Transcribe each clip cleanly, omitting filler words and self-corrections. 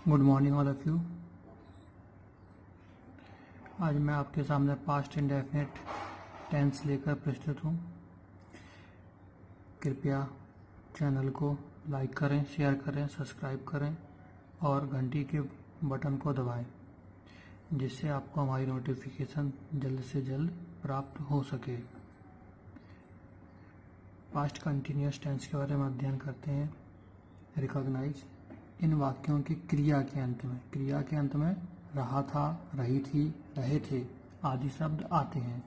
Good morning all of you. आज मैं आपके सामने पास्ट इंडेफिनिट टेंस लेकर प्रस्तुत हूँ। कृपया चैनल को लाइक करें, शेयर करें, सब्सक्राइब करें और घंटी के बटन को दबाएं, जिससे आपको हमारी नोटिफिकेशन जल्द से जल्द प्राप्त हो सके। पास्ट कंटिन्यूअस टेंस के बारे में अध्ययन करते हैं। रिकॉग्नाइज, इन वाक्यों की क्रिया के अंत में रहा था, रही थी, रहे थे आदि शब्द आते हैं।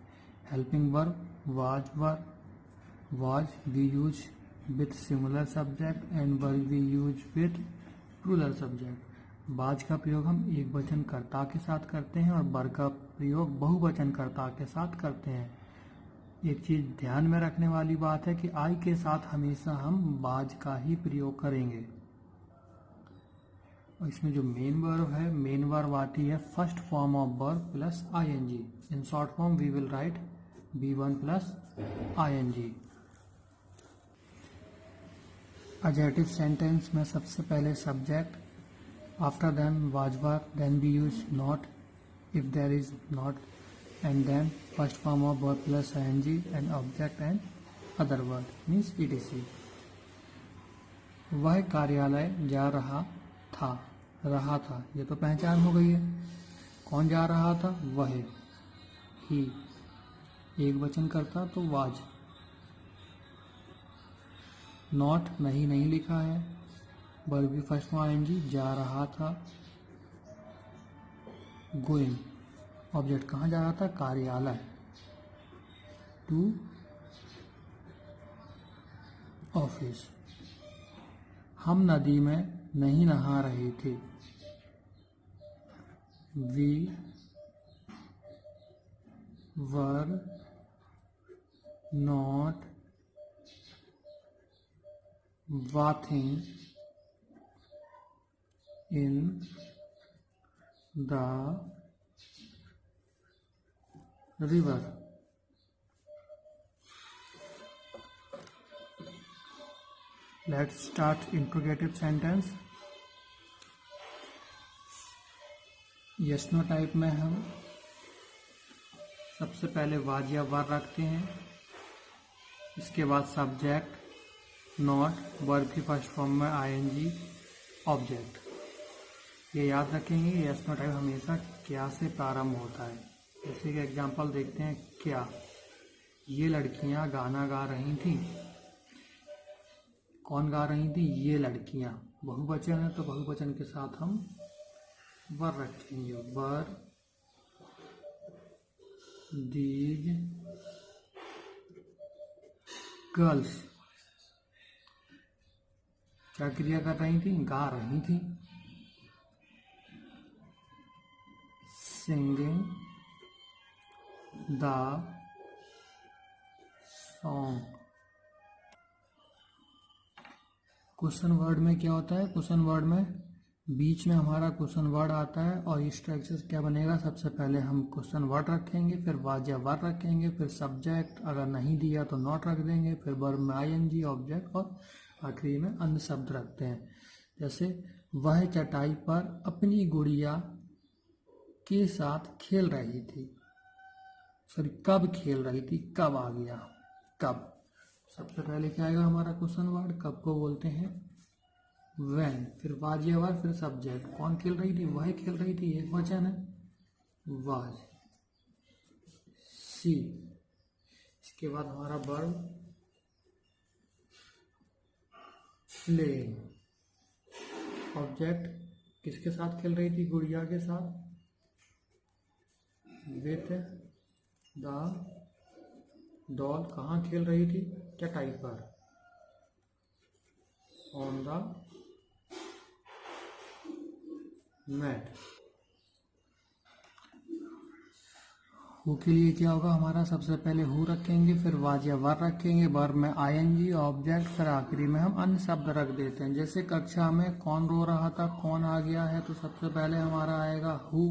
Helping verb was we use with singular subject and were we use with plural subject. Was का प्रयोग हम एक वचन कर्ता के साथ करते हैं और वर का प्रयोग बहुवचन कर्ता के साथ करते हैं। एक चीज ध्यान में रखने वाली बात है कि आई के साथ हमेशा हम बाज का ही प्रयोग करेंगे। और इसमें जो मेन वर्ब आती है first form of verb plus ING. In short form we will write B1 plus ING. Adjective sentence में सबसे पहले subject, after then was were, then we use not if there is not, and then first form of verb plus ING and object and other word means ETC। वह कार्यालय जा रहा था, ये तो पहचान हो गई है। कौन जा रहा था? वह, ही। एक वचन करता तो वाज। नॉट नहीं लिखा है, वर्ब भी फर्स्ट में आएंगी, जा रहा था। गोइंग, ऑब्जेक्ट कहाँ जा रहा था? कार्यालय। To office. हम नदी में नहीं नहा रहे थे। We were not bathing in the river. Let's start interrogative sentence. Yes no type में हम सबसे पहले वाज या वर रखते हैं, इसके बाद सब्जेक्ट नॉट, वर्ब की फर्स्ट फॉर्म में आईएनजी, ऑब्जेक्ट। ये याद रखेंगे, यस नो टाइप हमेशा क्या से प्रारंभ होता है। जैसे कि एग्जांपल देखते हैं, क्या ये लड़कियां गाना गा रही थी। कौन गा रही थी? ये लड़कियां। बहुवचन है तो बहुवचन के साथ हम वर रखेंगे। Were these girls. क्या क्रिया कर रही थी? गा रही थी। Singing the song. Question word में क्या होता है? क्वेश्चन वर्ड में बीच में हमारा क्वेश्चन वर्ड आता है और इस स्ट्रक्चर से क्या बनेगा? सबसे पहले हम क्वेश्चन वर्ड रखेंगे, फिर वाज या वर रखेंगे, फिर सब्जेक्ट, अगर नहीं दिया तो नॉट रख देंगे, फिर वर्ब में आईएनजी, ऑब्जेक्ट और आखिरी में अन्य शब्द रखते हैं। जैसे वह चटाई पर अपनी गुड़िया के साथ खेल रही थी। सॉरी, कब खेल रही थी, कब आ गया, कब। सबसे पहले क्या आएगा हमारा क्वेश्चन वर्ड, कब को बोलते हैं व्हेन, फिर वाज या वर, फिर सब्जेक्ट। कौन खेल रही थी? वह खेल रही थी, एक वचन है वाज। सी। इसके बाद हमारा वर्ब प्लेइंग। ऑब्जेक्ट किसके साथ खेल रही थी? गुड़िया के साथ। With the doll. कहाँ खेल रही थी? चटाई पर। On the mat. हु के लिए क्या होगा हमारा? सबसे पहले हु रखेंगे, फिर वाज या वर रखेंगे, वर्ब में आईएनजी, ऑब्जेक्ट, फिर आखिरी में हम अन्य शब्द रख देते हैं। जैसे कक्षा में कौन रो रहा था, कौन आ गया है, तो सबसे पहले हमारा आएगा हु,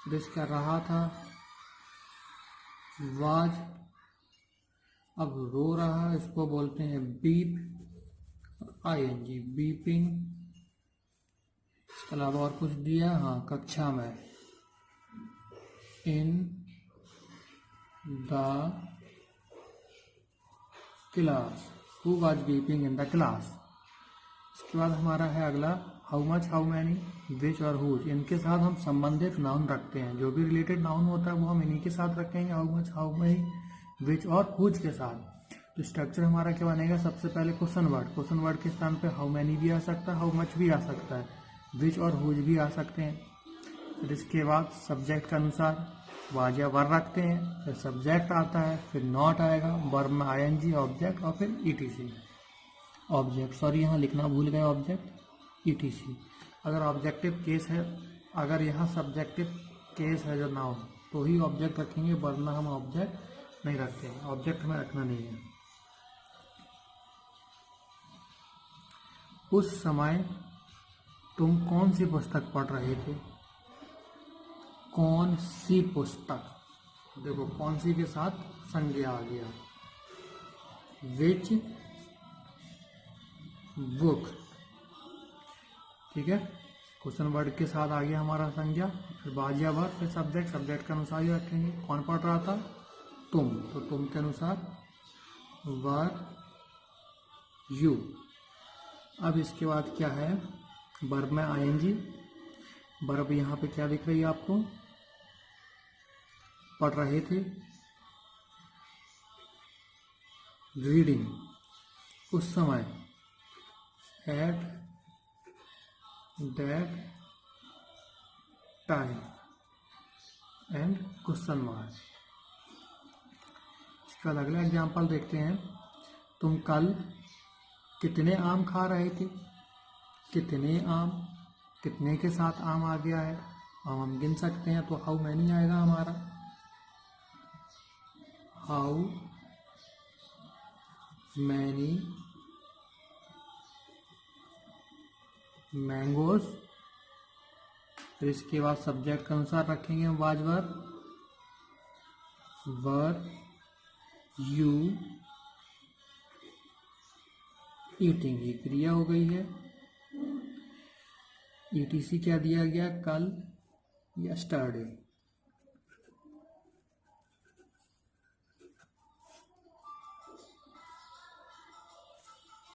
फिर इसका रहा था वाज, अब रो रहा, इसको बोलते हैं बीप, आईएनजी, बीपिंग। इसके अलावा और कुछ दिया, हाँ, कक्षा में, in the class, who was weeping in the class. इसके बाद हमारा है अगला हाउ मच, हाउ मैनी, विच और हुज। इनके साथ हम संबंधित नाउन रखते हैं, जो भी रिलेटेड नाउन होता है वो हम इन्हीं के साथ रखेंगे, हाउ मच, हाउ मैनी, विच और हुज के साथ। तो स्ट्रक्चर हमारा क्या बनेगा, सबसे पहले क्वेश्चन वर्ड के स्थान पे हाउ मैनी भी आ सकता है, हाउ मच भी आ सकता है, विच और हुज भी आ सकते हैं। फिर इसके बाद सब्जेक्ट के अनुसार वाज या वर रखते हैं, फिर सब्जेक्ट आता है, फिर नॉट आएगा, वर्ब में आईएनजी, ऑब्जेक्ट और फिर ईटीसी। ऑब्जेक्ट, सॉरी यहाँ लिखना भूल गए, ऑब्जेक्ट ईटीसी। अगर ऑब्जेक्टिव केस है, अगर यहाँ सब्जेक्टिव केस है जो नाउन, तो ही ऑब्जेक्ट रखेंगे, वरना हम ऑब्जेक्ट नहीं रखते हैं, ऑब्जेक्ट हमें रखना नहीं है। उस समय तुम कौन सी पुस्तक पढ़ रहे थे, कौन सी पुस्तक, देखो कौन सी के साथ संज्ञा आ गया, विच बुक, ठीक है, क्वेश्चन वर्ड के साथ आ गया हमारा संज्ञा, फिर वाज या वर, फिर सब्जेक्ट के अनुसार ही रखेंगे। कौन पढ़ रहा था, तुम, तो तुम के अनुसार वर यू। अब इसके बाद क्या है, वर्ब में आईएनजी, वर्ब यहाँ पे क्या दिख रही है आपको, पढ़ रहे थे, रीडिंग, उस समय, at that time, and question mark. इसका अगला एग्जाम्पल देखते हैं, तुम कल कितने आम खा रहे थे, कितने आम, कितने के साथ आम आ गया है, हम गिन सकते हैं, तो हाउ मैनी आएगा हमारा, हाउ मैनी मैंगोज। फिर इसके बाद सब्जेक्ट के अनुसार रखेंगे हम वाज वर यू ईटिंग, ये क्रिया हो गई है। ईटीसी क्या दिया गया, कल, यस्टरडे।